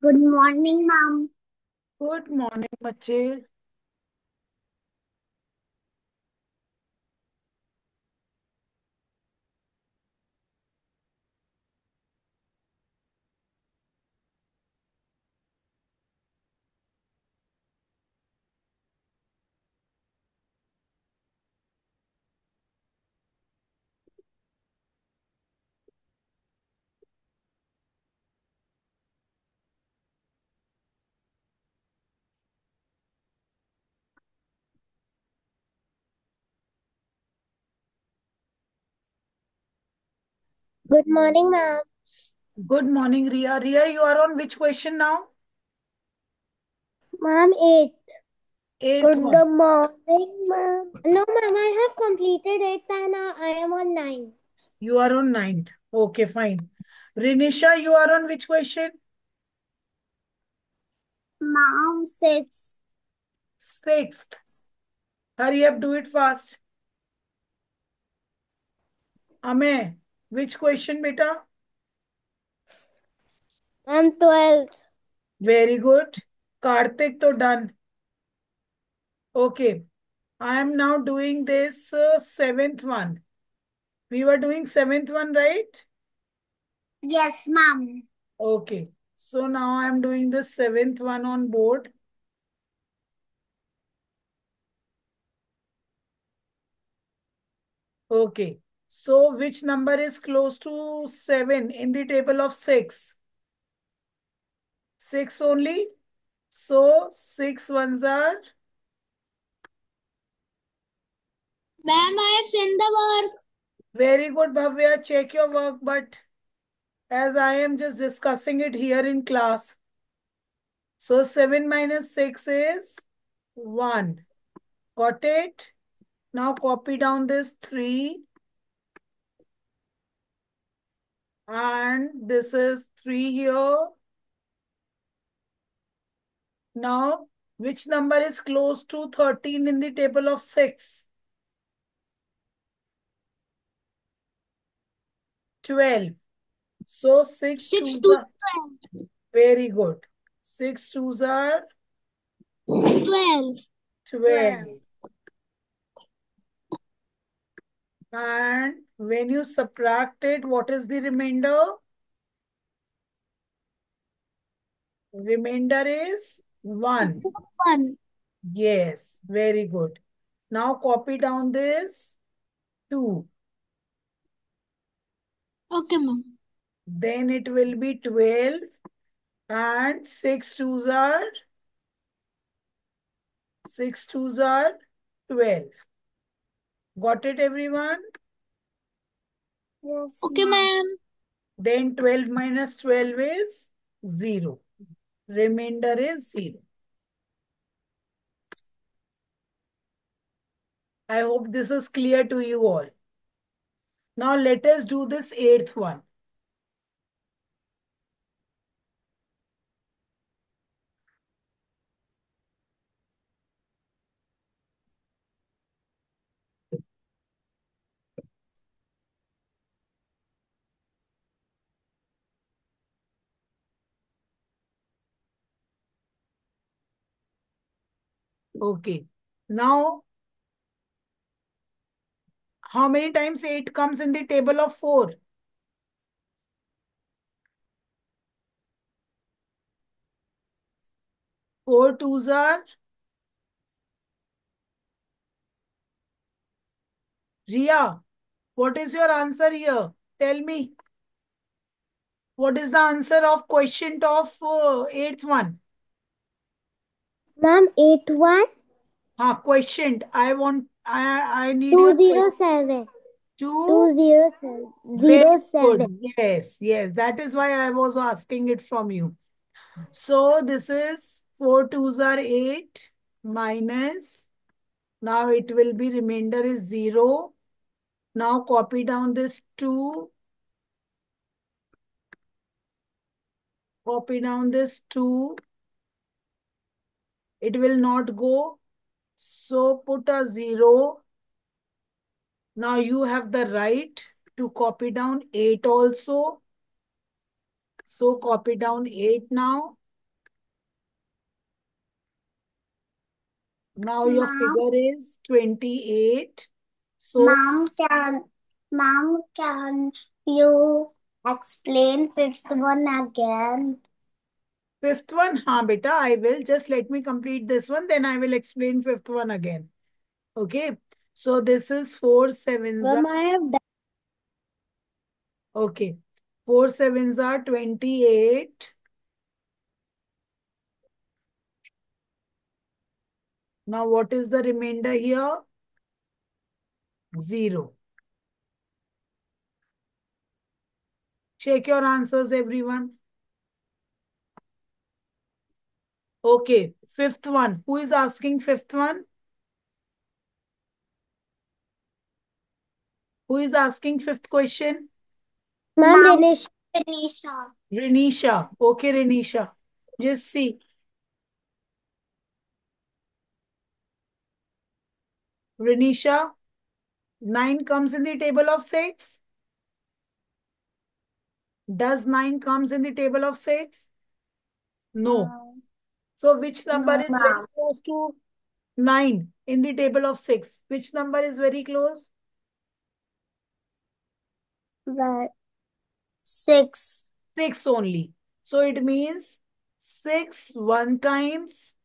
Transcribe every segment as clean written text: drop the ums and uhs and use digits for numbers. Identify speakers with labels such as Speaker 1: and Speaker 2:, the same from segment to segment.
Speaker 1: Good morning, ma'am.
Speaker 2: Good morning बच्चे।
Speaker 1: Good morning, ma'am.
Speaker 2: Good मॉर्निंग Riya. Riya, you are on which question now?
Speaker 1: Ma'am, 8th.
Speaker 2: Eighth
Speaker 1: Good
Speaker 2: one.
Speaker 1: morning, ma'am. No, ma'am, I have completed 8th and I am on 9th.
Speaker 2: You are on ninth. Okay, fine. Rinisha, you are on which question?
Speaker 1: Ma'am, 6th.
Speaker 2: Sixth. Hurry up, do it fast. Ame, which question, beta?
Speaker 1: Ma'am, 12th.
Speaker 2: Very good. Karthik to done. Okay. I am now doing this seventh one. We were doing seventh one, right?
Speaker 1: Yes, ma'am.
Speaker 2: Okay. So now I am doing the seventh one on board. Okay. So which number is close to 7 in the table of 6? 6 only. So 6 ones are.
Speaker 1: Ma'am, I have sent the work.
Speaker 2: Very good, Bhavya. Check your work. But as I am just discussing it here in class. So 7 minus 6 is 1. Got it? Now copy down this 3. And this is 3 here. Now, which number is close to 13 in the table of 6? 12. So 6
Speaker 1: 6
Speaker 2: twos
Speaker 1: to
Speaker 2: are very good. 6 twos are
Speaker 1: 12.
Speaker 2: 12. And when you subtract it, what is the remainder? Remainder is 1.
Speaker 1: 1.
Speaker 2: Yes, very good. Now copy down this 2.
Speaker 1: Okay, ma'am.
Speaker 2: Then it will be 12. And 6 twos are 12. Got it, everyone?
Speaker 1: Yes, okay, ma'am.
Speaker 2: Then 12 minus 12 is 0. Remainder is 0. I hope this is clear to you all. Now let us do this eighth one. Okay. Now, how many times 8 comes in the table of 4? 4 twos are. Ria, what is your answer here? Tell me. What is the answer of question of eighth one?
Speaker 1: Ma'am, 8 1.
Speaker 2: Questioned. I need your question.
Speaker 1: 207.
Speaker 2: Two.
Speaker 1: 207.
Speaker 2: Very
Speaker 1: 07.
Speaker 2: good. Yes, yes. That is why I was asking it from you. So this is 4 twos are 8 minus. Now it will be remainder is 0. Now copy down this 2. Copy down this 2. It will not go. So put a 0. Now you have the right to copy down 8 also. So copy down 8 now. Now your
Speaker 1: Ma'am,
Speaker 2: figure is 28. So
Speaker 1: ma'am, can you explain fifth one again?
Speaker 2: fifth one, हाँ beta, I will. Just let me complete this one, then I will explain fifth one again. Okay. So this is 4 sevens are,
Speaker 1: Ma'am, I have done.
Speaker 2: okay. 4 sevens are 28. Now what is the remainder here? 0. Check your answers, everyone. Okay. Fifth one. Who is asking fifth one? Who is asking fifth question?
Speaker 1: Ma'am, Renisha.
Speaker 2: Renisha. Okay, Renisha. Just see. Renisha, 9 comes in the table of 6. Does 9 comes in the table of 6? No. So which number
Speaker 1: No,
Speaker 2: is very
Speaker 1: ma'am.
Speaker 2: close to 9 in the table of 6? Which number is very close?
Speaker 1: Well, 6.
Speaker 2: 6 only. So it means 6 1 times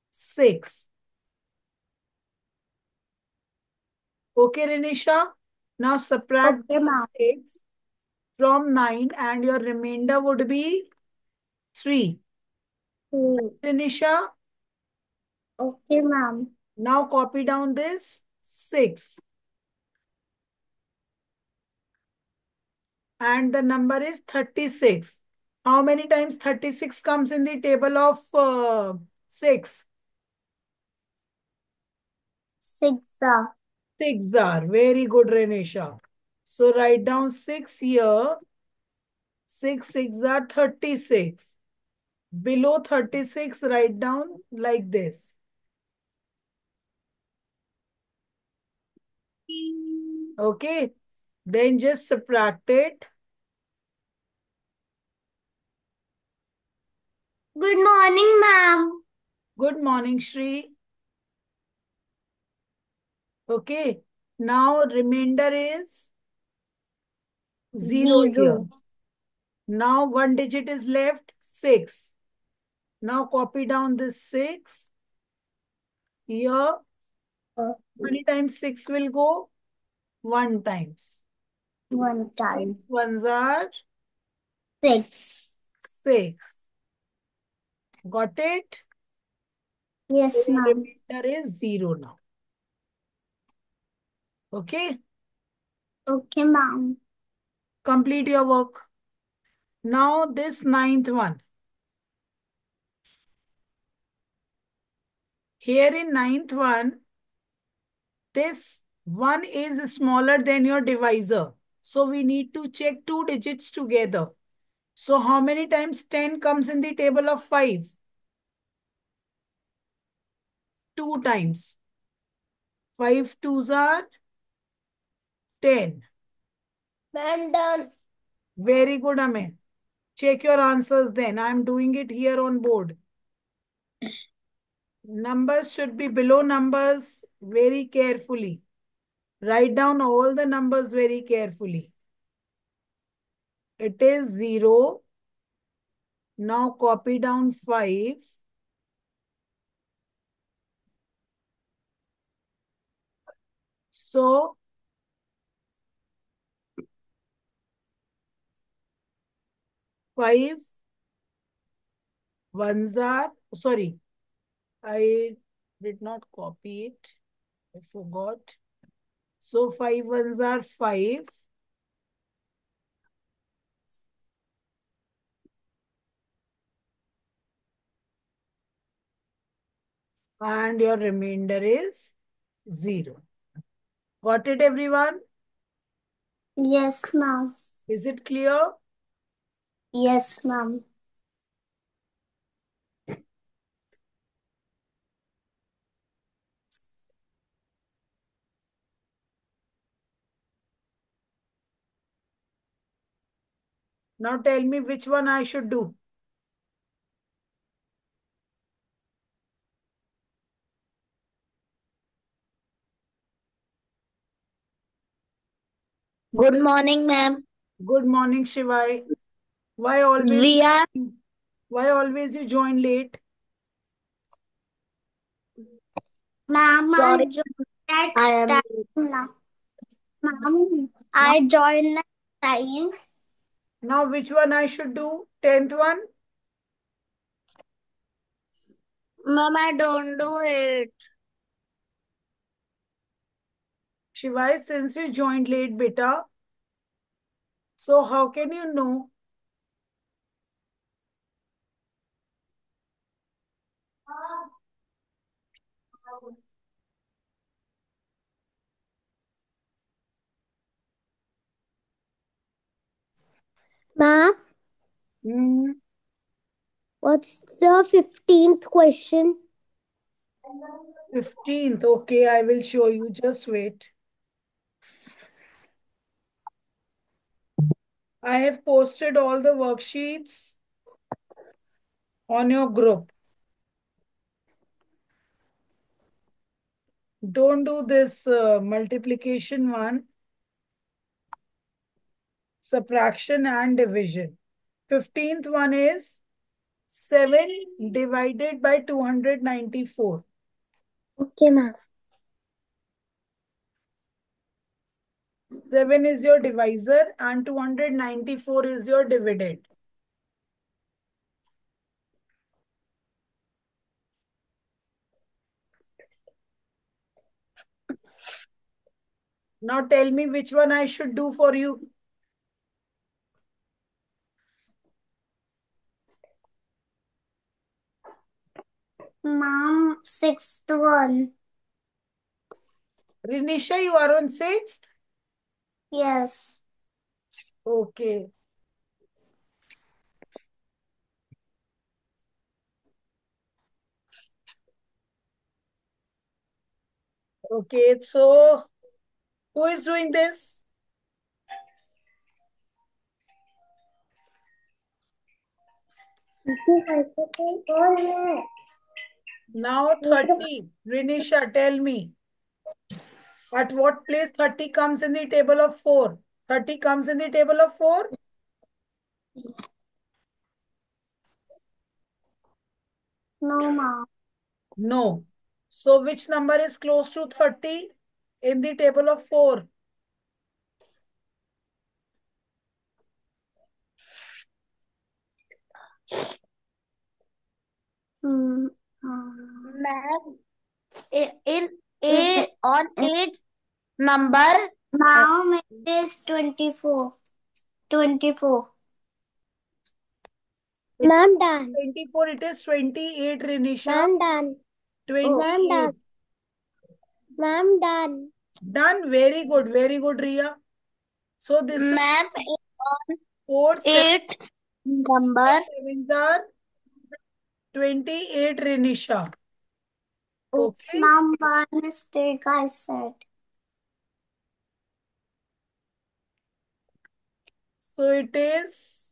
Speaker 2: 6. Okay, Renisha. Now subtract
Speaker 1: Okay,
Speaker 2: this
Speaker 1: ma'am.
Speaker 2: 6 from 9 and your remainder would be 3.
Speaker 1: Hmm.
Speaker 2: Renisha,
Speaker 1: Okay, ma'am.
Speaker 2: now copy down this 6 and the number is 36. How many times 36 comes in the table of 6?
Speaker 1: 6.
Speaker 2: 6 are. Very good, Renisha. So write down 6 here. 6 6 are 36. Below 36, write down like this. Okay. Then just subtract it.
Speaker 1: Good morning, ma'am.
Speaker 2: Good morning, Shri. Okay. Now remainder is 0 here.
Speaker 1: 0.
Speaker 2: Now one digit is left, 6. Now copy down this 6. Here, how many times 6 will go? 1 times.
Speaker 1: One
Speaker 2: 6
Speaker 1: time.
Speaker 2: ones are
Speaker 1: 6.
Speaker 2: 6. Got it? So
Speaker 1: Yes,
Speaker 2: your
Speaker 1: ma'am.
Speaker 2: remainder is 0 now. Okay?
Speaker 1: Okay, ma'am.
Speaker 2: Complete your work. Now this ninth one. Here in ninth one, this 1 is smaller than your divisor. So we need to check 2 digits together. So how many times 10 comes in the table of 5? 2 times. 5 twos are 10.
Speaker 1: Ma'am, done.
Speaker 2: Very good, Ame. Check your answers then. I am doing it here on board. Numbers should be below numbers very carefully. Write down all the numbers very carefully. It is 0. Now copy down 5. So 5 ones are, sorry, I did not copy it. I forgot. So 5 ones are 5. And your remainder is 0. Got it, everyone?
Speaker 1: Yes, ma'am.
Speaker 2: Is it clear?
Speaker 1: Yes, ma'am.
Speaker 2: Now tell me which one I should do.
Speaker 1: Good morning, ma'am.
Speaker 2: Good morning, Shivai. Why always
Speaker 1: We are,
Speaker 2: why always you join late?
Speaker 1: ma'am, sorry, I am time now. Ma'am, I joined at time.
Speaker 2: Now which one I should do? 10th one?
Speaker 1: Ma'am, I don't do it.
Speaker 2: Shivai, since you joined late, beta, so how can you know?
Speaker 1: Ma'am,
Speaker 2: Hmm.
Speaker 1: what's the 15th question?
Speaker 2: 15th. Okay, I will show you. Just wait. I have posted all the worksheets on your group. Don't do this multiplication one, subtraction and division. 15th one is 7 divided by 294.
Speaker 1: Okay, ma'am.
Speaker 2: 7 is your divisor and 294 is your dividend. Now tell me which one I should do for you.
Speaker 1: Ma'am, sixth one.
Speaker 2: Rinisha, you are on 6th?
Speaker 1: Yes.
Speaker 2: Okay. Okay, so who is doing this? Now 30. Rinisha, tell me. At what place 30 comes in the table of 4? 30 comes in the table of 4?
Speaker 1: No, ma'am.
Speaker 2: No. So which number is close to 30 in the table of 4?
Speaker 1: Hmm. Ma'am, in a on eight number. Ma'am, it is 24. 24. Ma'am, done.
Speaker 2: 24, it is 28, Rinisha.
Speaker 1: Ma'am, done. Ma'am,
Speaker 2: 28.
Speaker 1: done. Ma'am, done.
Speaker 2: Done. Very good. Very good, Ria. So this is
Speaker 1: Ma'am,
Speaker 2: 4, 7,
Speaker 1: eight number.
Speaker 2: 7s are 28, Rinisha. Okay.
Speaker 1: Ma'am, one mistake I said.
Speaker 2: So it is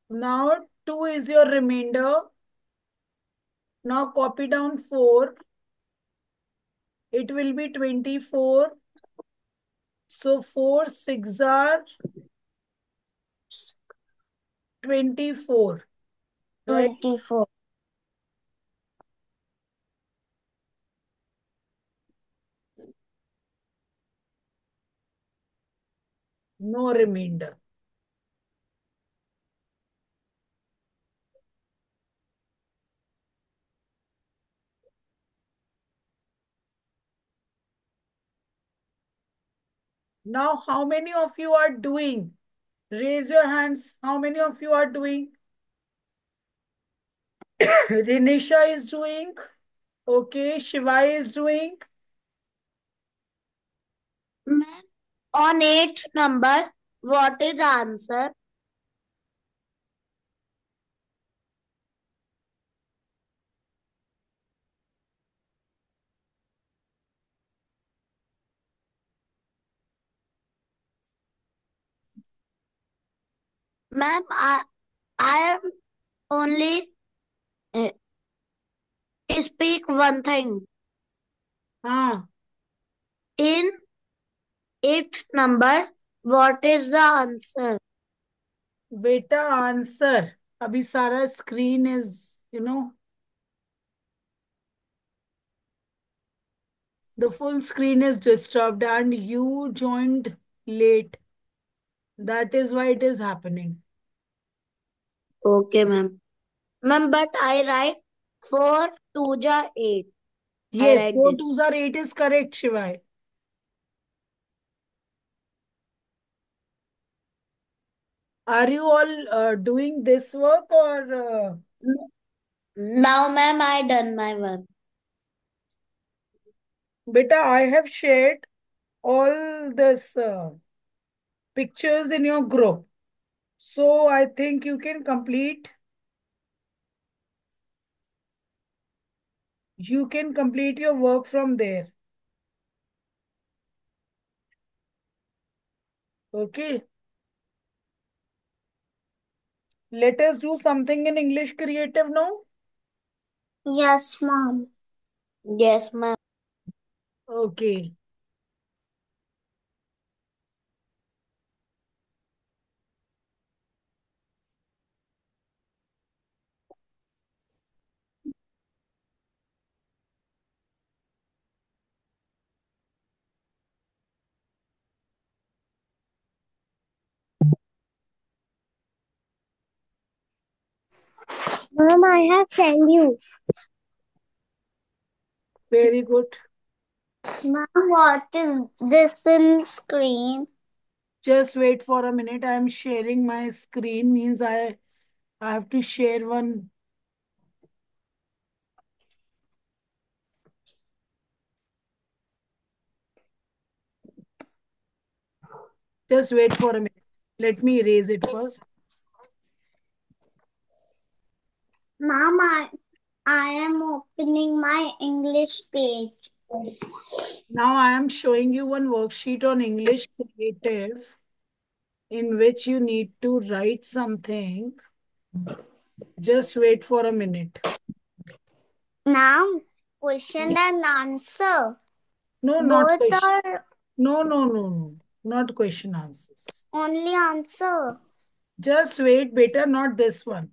Speaker 2: now 2 is your remainder. Now copy down 4. It will be 24. So 4 6 are 24. Right?
Speaker 1: 24.
Speaker 2: No remainder. Now, how many of you are doing? Raise your hands. How many of you are doing? Rinisha is doing. Okay. Shivai is doing.
Speaker 1: Ma'am, on eight number, what is answer? Ma'am, I am only uh, speak one thing.
Speaker 2: Ah.
Speaker 1: In eighth number, What is the answer?
Speaker 2: बेटा answer अभी सारा screen is the full screen is disturbed and you joined late. That is why it is happening.
Speaker 1: Okay, ma'am. Ma'am, but I write 4 2 ja 8. I
Speaker 2: Yes,
Speaker 1: write
Speaker 2: 4 twos
Speaker 1: this.
Speaker 2: are 8 is correct, Shivai. Are you all doing this work or
Speaker 1: Now, ma'am, I done my work.
Speaker 2: beta? I have shared all this pictures in your group. So I think you can complete. You can complete your work from there. Okay. Let us do something in English creative now.
Speaker 1: Yes, ma'am. Yes, ma'am.
Speaker 2: Okay.
Speaker 1: Ma'am, I have sent you.
Speaker 2: Very good.
Speaker 1: Ma'am, what is this in screen?
Speaker 2: Just wait for a minute. I am sharing my screen. Means I have to share one. Just wait for a minute. Let me erase it first.
Speaker 1: Ma'am, I am opening my English page.
Speaker 2: Now I am showing you one worksheet on English Creative in which you need to write something. Just wait for a minute.
Speaker 1: Ma'am, question and answer.
Speaker 2: No, not
Speaker 1: Both
Speaker 2: question.
Speaker 1: are
Speaker 2: No, no, no, no. Not question answers.
Speaker 1: only answer.
Speaker 2: Just wait, beta, not this one.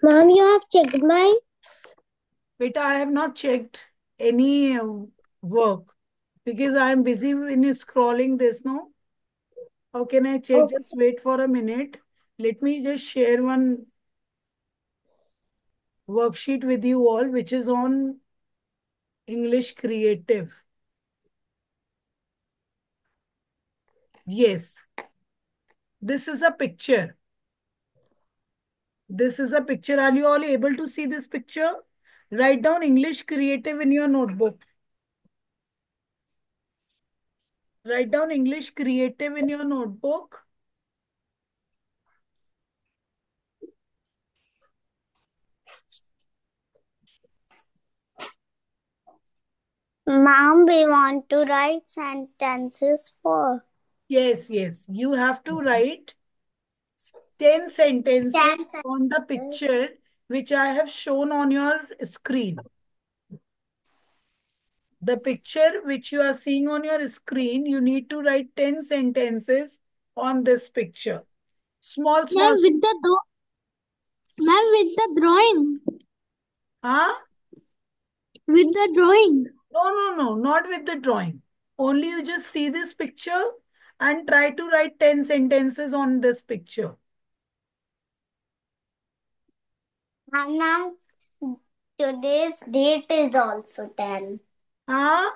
Speaker 1: Ma'am, you have checked my.
Speaker 2: Beta, I have not checked any work because I am busy in scrolling this, no? How can I check?
Speaker 1: Okay.
Speaker 2: Just wait for a minute. Let me just share one worksheet with you all, which is on English Creative. Yes, this is a picture. This is a picture. Are you all able to see this picture? Write down English Creative in your notebook. Write down English Creative in your notebook.
Speaker 1: Ma'am, we want to write sentences for.
Speaker 2: Yes, yes. You have to write 10 sentences
Speaker 1: 10
Speaker 2: on the
Speaker 1: sentences.
Speaker 2: picture which I have shown on your screen. The picture which you are seeing on your screen, you need to write 10 sentences on this picture. Small,
Speaker 1: Ma'am,
Speaker 2: small.
Speaker 1: with the drawing.
Speaker 2: Huh?
Speaker 1: With the drawing.
Speaker 2: No, no, no, not with the drawing. Only you just see this picture and try to write 10 sentences on this picture.
Speaker 1: And now today's date is also 10.
Speaker 2: Huh?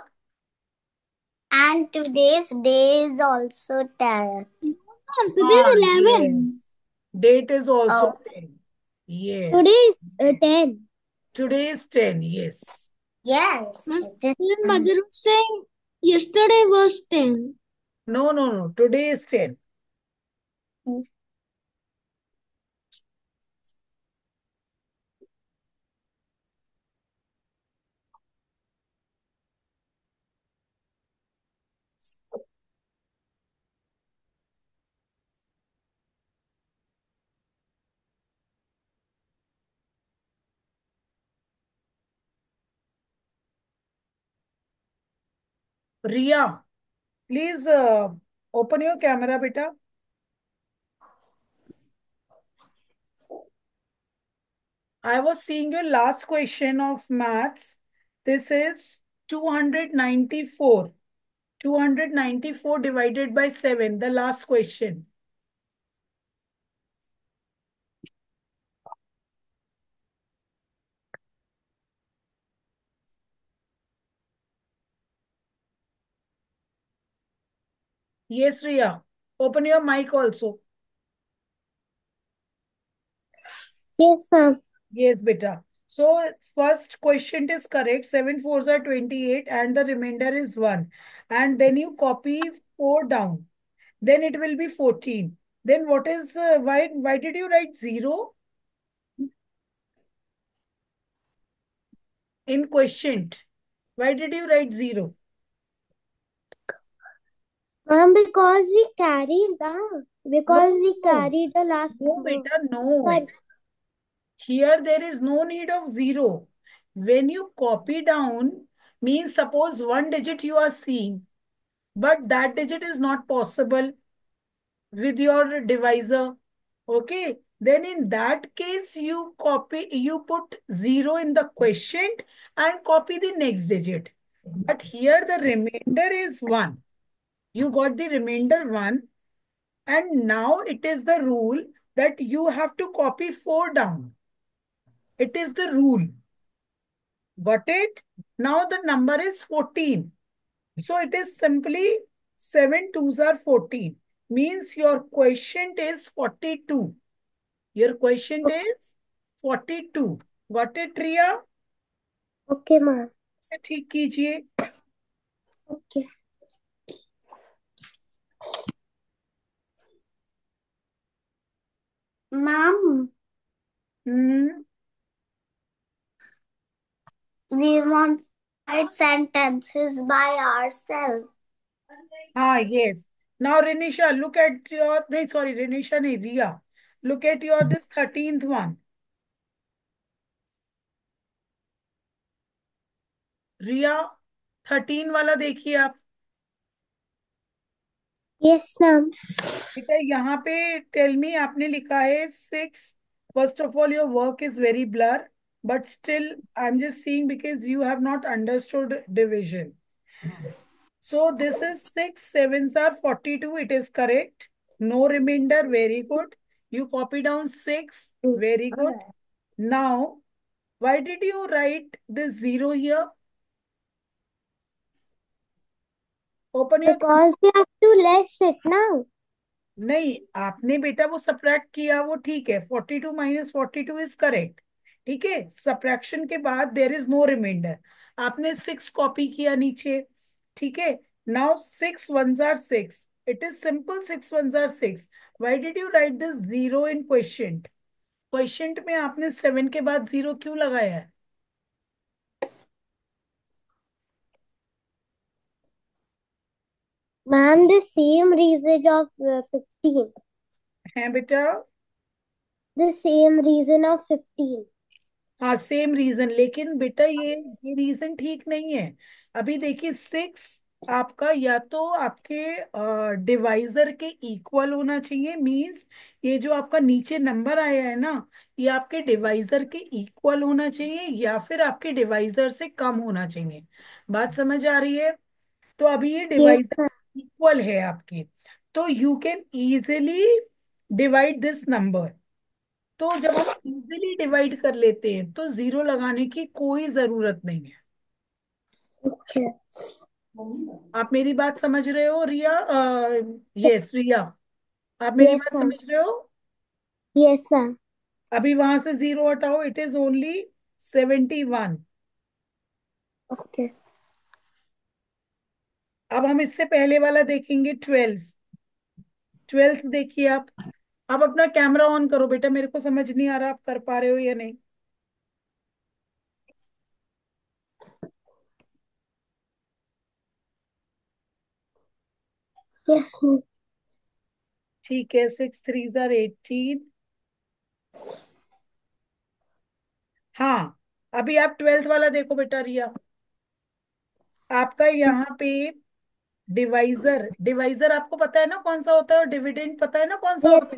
Speaker 1: And today's day is also 10. Ma'am, today's
Speaker 2: Ah,
Speaker 1: 11.
Speaker 2: yes. Date is also
Speaker 1: Oh.
Speaker 2: 10. Yes.
Speaker 1: Today's 10.
Speaker 2: Today is 10. Yes.
Speaker 1: Yes. Ma'am, Mother was saying yesterday was 10.
Speaker 2: No, no, no. Today is 10. Riya, please open your camera बेटा. I was seeing your last question of maths. This is 294. 294 divided by 7, the last question. Yes, Riya. Open your mic also.
Speaker 1: Yes, ma'am.
Speaker 2: Yes, beta. So, first question is correct. 7 fours are 28 and the remainder is 1. And then you copy 4 down. Then it will be 14. Then what is, why did you write 0 in quotient? Why did you write 0?
Speaker 1: Ma'am, because we carried down.
Speaker 2: No,
Speaker 1: Because we
Speaker 2: no,
Speaker 1: carried the last
Speaker 2: no,
Speaker 1: number.
Speaker 2: beta, no.
Speaker 1: Sorry.
Speaker 2: Here there is no need of 0. When you copy down, means suppose one digit you are seeing, but that digit is not possible with your divisor. Okay. Then in that case, you put 0 in the quotient and copy the next digit. But here the remainder is 1. You got the remainder 1. And now it is the rule that you have to copy 4 down. It is the rule. Got it? Now the number is 14. So it is simply 7 twos are 14. Means your quotient is 42. Your quotient is 42. Got it, Riya?
Speaker 1: Okay, ma'am.
Speaker 2: से ठीक कीजिए.
Speaker 1: Okay. Ma'am,
Speaker 2: Hmm.
Speaker 1: we want to write sentences by ourselves.
Speaker 2: Ah, yes. Now, Renisha, look at your, no, sorry, Renisha, no, Riya. Look at your this 13th one. रिया 13 वाला देखिए आप.
Speaker 1: Yes, ma'am.
Speaker 2: बेटा यहाँ पे tell me आपने लिखा है 6. First of all your work is very blur but still I am just seeing because you have not understood division. So this is 6 sevens are 42. It is correct. No remainder. Very good. You copy down 6. Very good. Now, why did you write this 0 here? Open your.
Speaker 1: Because we have to less it now.
Speaker 2: नहीं, आपने बेटा वो subtract किया, वो ठीक है. 42 minus 42 is correct. ठीक है. सब्ट्रैक्शन के बाद देर इज नो रिमाइंडर. आपने 6 कॉपी किया नीचे. ठीक है. Now 6 ones are 6. It is simple. 6 ones are 6. Why did you write this 0 in quotient? Quotient में आपने 7 के बाद 0 क्यों लगाया
Speaker 1: Ma'am, the same reason of 15.
Speaker 2: है बेटा?
Speaker 1: The same reason of 15.
Speaker 2: हाँ, सेम रीजन. लेकिन बेटा ये रीजन ठीक नहीं है. अभी देखिए 6 आपका या तो आपके डिवाइजर के इक्वल होना चाहिए. मींस ये जो आपका नीचे नंबर आया है ना, ये आपके डिवाइजर के इक्वल होना चाहिए या फिर आपके डिवाइजर से कम होना चाहिए. बात समझ आ रही है? तो अभी ये
Speaker 1: Yes,
Speaker 2: डिवाइजर
Speaker 1: ma'am.
Speaker 2: इक्वल है आपके. तो you can easily divide this number. तो जब हम इजीली डिवाइड कर लेते हैं तो 0 लगाने की कोई जरूरत नहीं है.
Speaker 1: Okay.
Speaker 2: आप मेरी बात समझ रहे हो रिया? यस रिया, आप मेरी
Speaker 1: Yes,
Speaker 2: बात
Speaker 1: ma'am.
Speaker 2: समझ रहे हो?
Speaker 1: Yes, ma'am.
Speaker 2: अभी वहां से 0 हटाओ. It is only 71.
Speaker 1: Okay.
Speaker 2: अब हम इससे पहले वाला देखेंगे 12. 12th देखिए आप. आप अपना कैमरा ऑन करो बेटा. मेरे को समझ नहीं आ रहा आप कर पा रहे हो या नहीं.
Speaker 1: Yes, ma'am.
Speaker 2: ठीक है. 6 3s are 18. हाँ, अभी आप 12th वाला देखो बेटा रिया. आपका यहाँ पे डिवाइजर, डिवाइजर आपको पता है ना कौन सा होता है, और डिविडेंड पता है ना कौन सा होता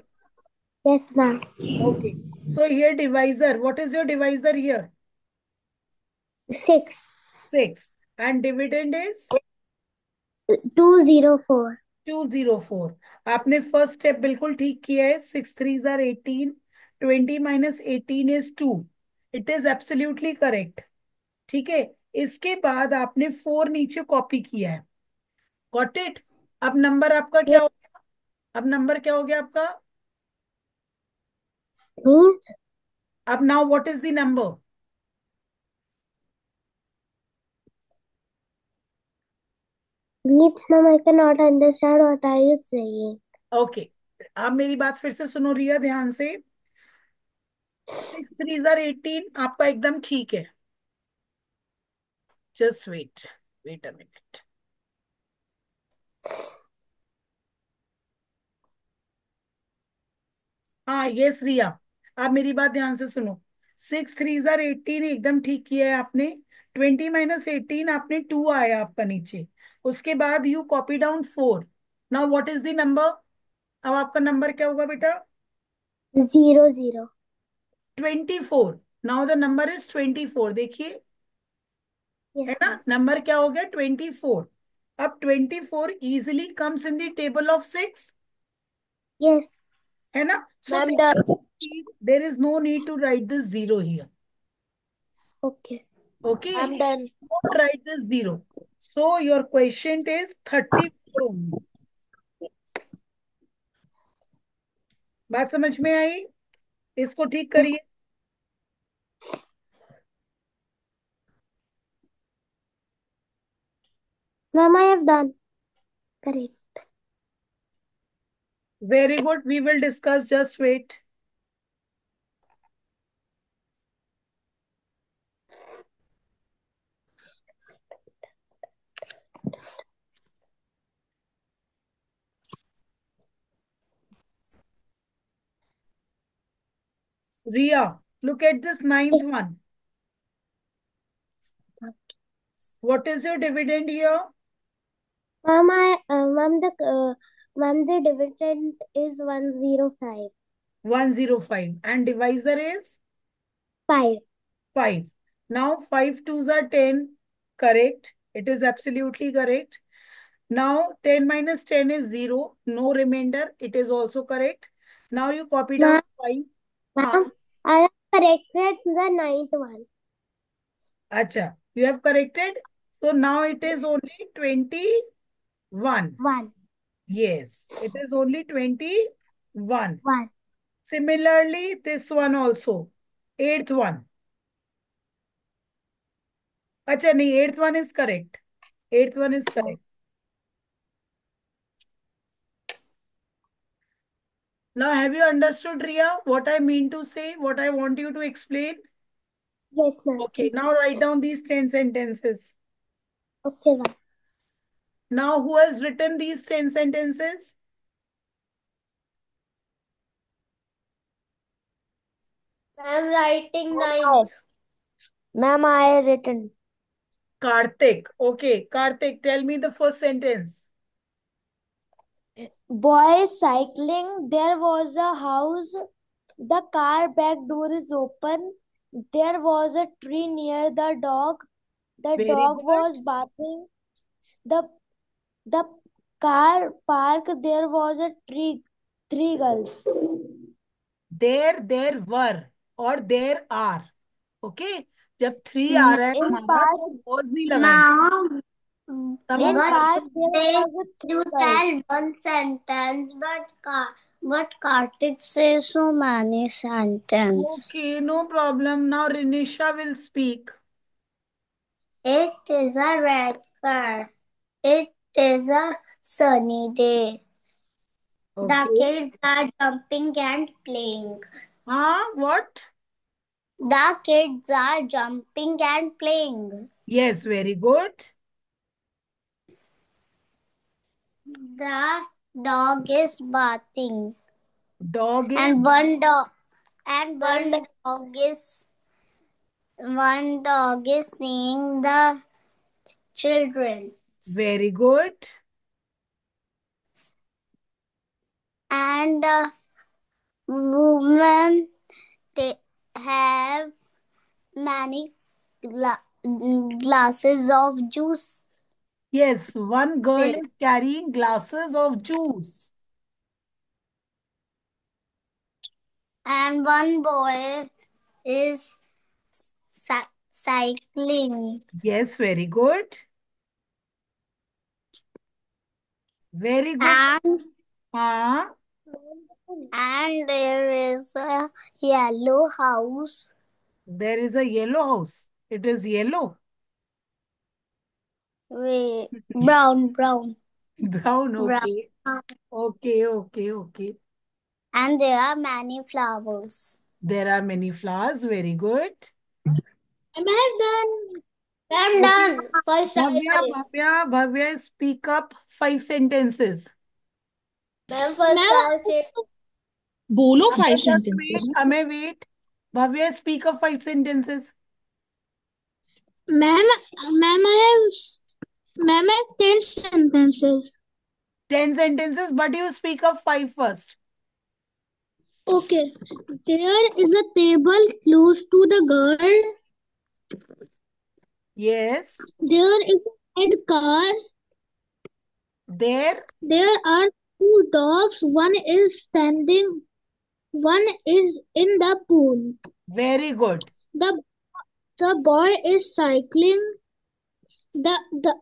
Speaker 1: Yes, yes, ma'am.
Speaker 2: है? Okay, so here divisor, what is your divisor here?
Speaker 1: 6.
Speaker 2: 6, and dividend is
Speaker 1: 204.
Speaker 2: 204। आपने फर्स्ट स्टेप बिल्कुल ठीक किया है। 6 3 jar 18, 20 - 18 is 2। It is absolutely correct. ठीक है, इसके बाद आपने 4 नीचे कॉपी किया है। Got it. अब नंबर आपका क्या
Speaker 1: Yes,
Speaker 2: हो गया? अब नंबर क्या हो गया आपका?
Speaker 1: means
Speaker 2: अब now what is the number?
Speaker 1: means ma'am, I cannot understand what are you saying.
Speaker 2: Okay, आप मेरी बात फिर से सुनो रिया ध्यान से। 6 3 जार 18 आपका एकदम ठीक है। Just wait, wait a minute. हाँ यस रिया, आप मेरी बात ध्यान से सुनो। 6 3 जार 18 एकदम ठीक किया है आपने। 20 - 18 आपने 2 आया आपका नीचे। उसके बाद you copy down 4। Now what is the number? अब आपका नंबर क्या होगा बेटा?
Speaker 1: 00.
Speaker 2: 24। नाउ द नंबर इज 24, देखिए,
Speaker 1: Yes,
Speaker 2: है ना,
Speaker 1: ma'am.
Speaker 2: नंबर क्या हो गया? 24। अब 24 easily comes in the table of 6,
Speaker 1: Yes,
Speaker 2: है ना? So
Speaker 1: ma'am. Done.
Speaker 2: There is no need to write this zero here.
Speaker 1: Okay.
Speaker 2: Okay,
Speaker 1: I'm done.
Speaker 2: don't write this zero. So your quotient is 34 only. बात समझ में आई? इसको ठीक
Speaker 1: Yes,
Speaker 2: करिए।
Speaker 1: ma'am, I have done. Correct.
Speaker 2: Very good. We will discuss. Just wait. Ria, look at this ninth one. What is your dividend here?
Speaker 1: Ma'am, the dividend is 105.
Speaker 2: 105. And divisor is
Speaker 1: 5.
Speaker 2: 5. Now 5 twos are 10. Correct. It is absolutely correct. Now 10 - 10 is 0. No remainder. It is also correct. Now you copy down
Speaker 1: Ma'am,
Speaker 2: 5. हाँ,
Speaker 1: ma'am, I have corrected the ninth one.
Speaker 2: acha, you have corrected. So now it is only 21.
Speaker 1: 1.
Speaker 2: Yes, it is only 21.
Speaker 1: 1.
Speaker 2: Similarly, this one also. Eighth one. Acha, nahi, eighth one is correct. Eighth one is correct. Now, have you understood, Ria, what I mean to say, what I want you to explain?
Speaker 1: Yes, ma'am.
Speaker 2: Okay, now write down these 10 sentences.
Speaker 1: Okay, ma'am.
Speaker 2: Now, who has written these 10 sentences?
Speaker 1: I'm writing ninth. Ma'am, I have written.
Speaker 2: Karthik. Okay, Karthik, tell me the first sentence.
Speaker 1: Boys cycling. There was a house. The car back door is open. There was a tree near the dog. The
Speaker 2: Very
Speaker 1: dog
Speaker 2: good.
Speaker 1: was barking. The the car park. There was a tree. Three girls.
Speaker 2: There were और there are. Okay, जब 3 आ रहा है
Speaker 1: In
Speaker 2: हमारा
Speaker 1: park,
Speaker 2: तो was नहीं लगाएंगे,
Speaker 1: ma'am,
Speaker 2: तब
Speaker 1: in
Speaker 2: हम
Speaker 1: but
Speaker 2: are
Speaker 1: park there
Speaker 2: लगाएंगे।
Speaker 1: they was a three you girls. Tell one sentence, but Karthik says so many sentences.
Speaker 2: Okay, no problem. Now Rinisha will speak.
Speaker 1: It is a red car. It is a sunny day. The
Speaker 2: Okay.
Speaker 1: kids are jumping and playing.
Speaker 2: हाँ, what?
Speaker 1: The kids are jumping and playing.
Speaker 2: Yes, very good.
Speaker 1: The dog is barking.
Speaker 2: Dog is
Speaker 1: And one dog is seeing the children.
Speaker 2: very good.
Speaker 1: and women have many glasses of juice.
Speaker 2: Yes, one girl is carrying glasses of juice.
Speaker 1: And one boy is cycling.
Speaker 2: Yes, very good. Very good.
Speaker 1: And
Speaker 2: Ah,
Speaker 1: there is a yellow house.
Speaker 2: there is a yellow house. It is yellow.
Speaker 1: Wait, brown.
Speaker 2: Brown,
Speaker 1: Brown.
Speaker 2: okay. Okay.
Speaker 1: And there are many flowers.
Speaker 2: There are many flowers. Very good.
Speaker 1: Am I done? I'm
Speaker 2: Okay.
Speaker 1: done. First I
Speaker 2: Bhavya,
Speaker 1: say.
Speaker 2: Bhavya, speak up 5 sentences.
Speaker 1: Ma'am, first I say.
Speaker 3: बोलो
Speaker 2: Bhavya,
Speaker 3: 5 sentences ना.
Speaker 2: wait. Bhavya, speak up 5 sentences.
Speaker 1: Ma'am, ma'am, I have 10 sentences.
Speaker 2: 10 sentences, but you speak up five first.
Speaker 1: Okay. There is a table close to the girl.
Speaker 2: Yes.
Speaker 1: There is a red car.
Speaker 2: There.
Speaker 1: There are two dogs. One is standing. One is in the pool.
Speaker 2: Very good.
Speaker 1: The the boy is cycling. The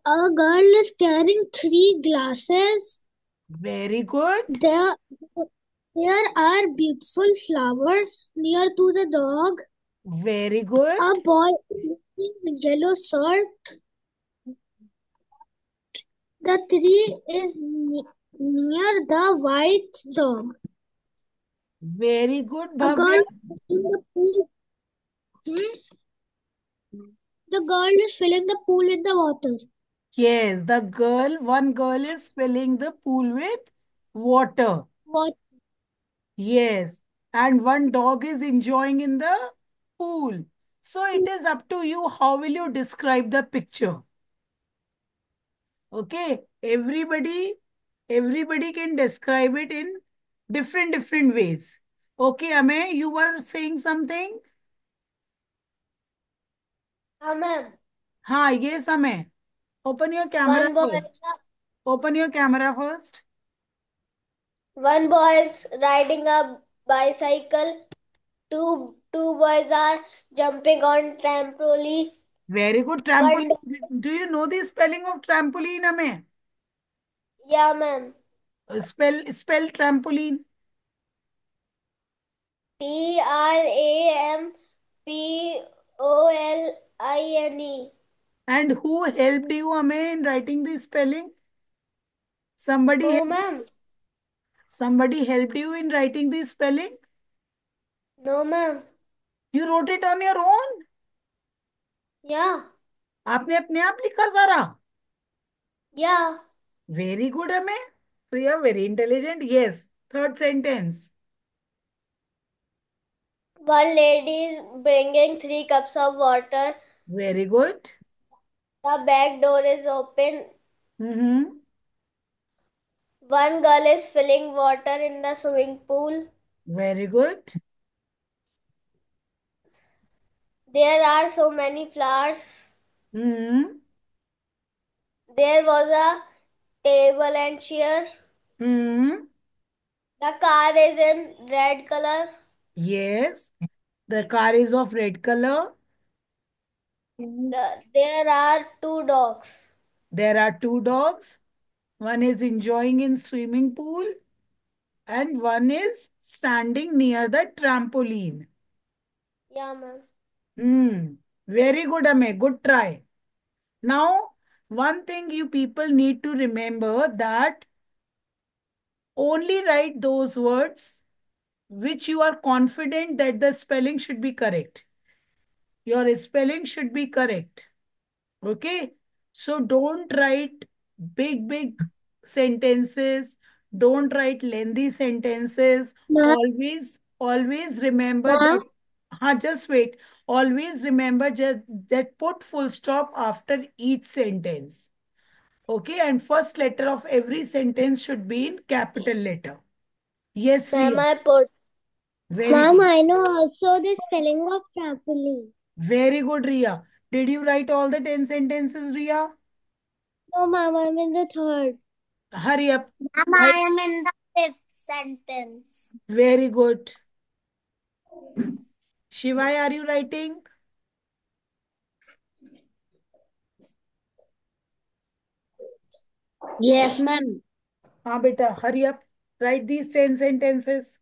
Speaker 1: a girl is carrying three glasses.
Speaker 2: Very good.
Speaker 1: There are beautiful flowers near to the dog.
Speaker 2: Very good.
Speaker 1: A boy is wearing yellow shirt. The tree is near the white dog.
Speaker 2: Very good,
Speaker 1: A girl
Speaker 2: Bhavya.
Speaker 1: is in the pool. The girl is filling the pool with the water.
Speaker 2: Yes, one girl is filling the pool with water.
Speaker 1: What?
Speaker 2: Yes. And one dog is enjoying in the pool. So it is up to you. How will you describe the picture? Okay. Everybody can describe it in different ways. Okay, Ame, you were saying something?
Speaker 1: Ma'am.
Speaker 2: Ha, yes, Ame. Open your camera
Speaker 1: One boy,
Speaker 2: first. Open your camera first.
Speaker 1: one boy is riding a bicycle. Two boys are jumping on trampoline.
Speaker 2: Very good.
Speaker 1: One,
Speaker 2: Trampoline. Do you know the spelling of trampoline, Ame?
Speaker 1: yeah, ma'am.
Speaker 2: Spell trampoline.
Speaker 1: Trampoline.
Speaker 2: And who helped you, Ame, in writing the spelling? Somebody
Speaker 1: No,
Speaker 2: helped,
Speaker 1: ma'am.
Speaker 2: somebody helped you in writing the spelling?
Speaker 1: No, ma'am.
Speaker 2: You wrote it on your own?
Speaker 1: Yeah.
Speaker 2: आपने अपने आप लिखा सारा?
Speaker 1: Yeah.
Speaker 2: Very good, Ame. So you are very intelligent. Yes. Third sentence.
Speaker 1: One lady is bringing 3 cups of water.
Speaker 2: Very good.
Speaker 1: The back door is open.
Speaker 2: Mm-hmm.
Speaker 1: One girl is filling water in the swimming pool.
Speaker 2: Very good.
Speaker 1: There are so many flowers.
Speaker 2: Mm-hmm.
Speaker 1: There was a table and chair.
Speaker 2: Mm-hmm.
Speaker 1: The car is in red color.
Speaker 2: Yes. The car is of red color.
Speaker 1: There are two dogs.
Speaker 2: There are two dogs. One is enjoying in swimming pool and one is standing near the trampoline.
Speaker 1: Yeah, ma'am.
Speaker 2: Very good, Ame. Good try. Now, one thing you people need to remember that only write those words which you are confident that the spelling should be correct. Your spelling should be correct. Okay? So don't write big sentences. Don't write lengthy sentences.
Speaker 1: Ma'am,
Speaker 2: Always remember
Speaker 1: ma'am,
Speaker 2: that. Just wait. Always remember just that put full stop after each sentence. Okay? And first letter of every sentence should be in capital letter. Yes,
Speaker 1: Ma'am,
Speaker 2: Riya.
Speaker 1: I put.
Speaker 2: Very
Speaker 1: Ma'am,
Speaker 2: good.
Speaker 1: I know also the spelling of trampoline.
Speaker 2: Very good, Riya. Did you write all the 10 sentences, Riya?
Speaker 1: No, ma'am, I'm in the third.
Speaker 2: Hurry up.
Speaker 1: Ma'am, I am in the fifth sentence.
Speaker 2: Very good. Shivai, are you writing?
Speaker 1: Yes, ma'am.
Speaker 2: हाँ बेटा, hurry up. Write these 10 sentences.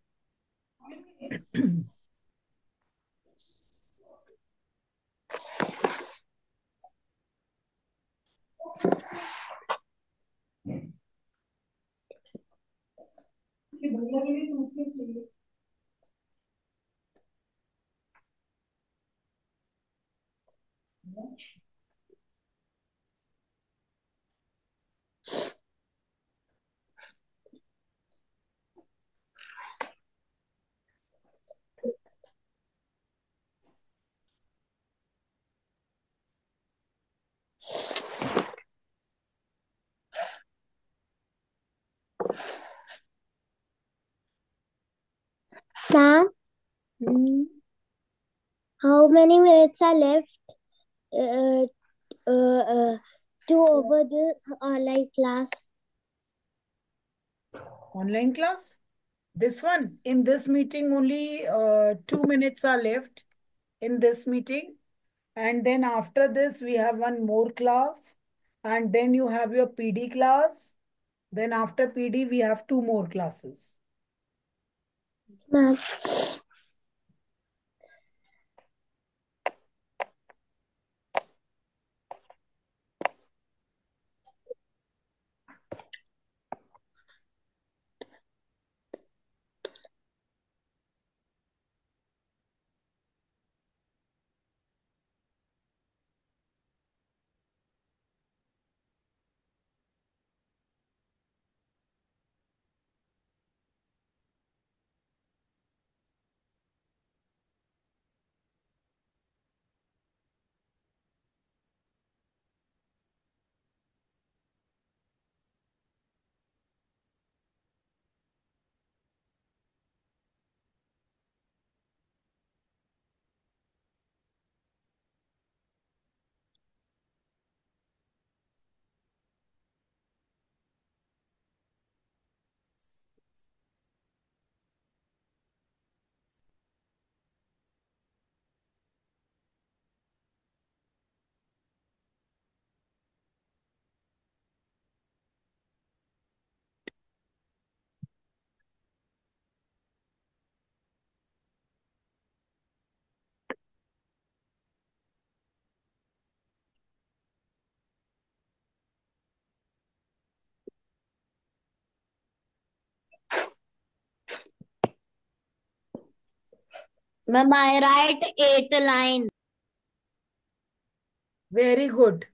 Speaker 1: Ma'am, how many minutes are left uh, to over the online class?
Speaker 2: Online class? This one. In this meeting, only 2 minutes are left in this meeting. And then after this, we have one more class. And then you have your PD class. Then after PD, we have two more classes.
Speaker 1: Ma'am. Ma'am, I write 8 lines.
Speaker 2: Very good.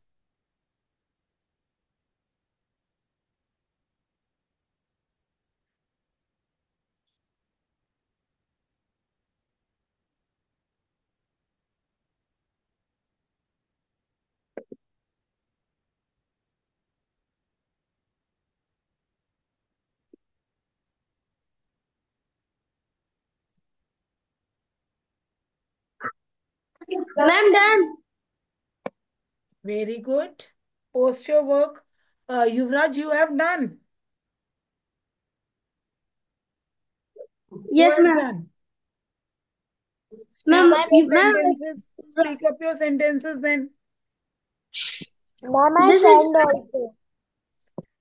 Speaker 1: Ma'am, done.
Speaker 2: Very good. Post your work. Yuvraj, you have done.
Speaker 1: Yes,
Speaker 2: Who has
Speaker 1: ma'am.
Speaker 2: done? Speak
Speaker 1: Ma'am,
Speaker 2: up your
Speaker 1: ma'am,
Speaker 2: sentences. Speak up your sentences then.
Speaker 1: ma'am, I send also.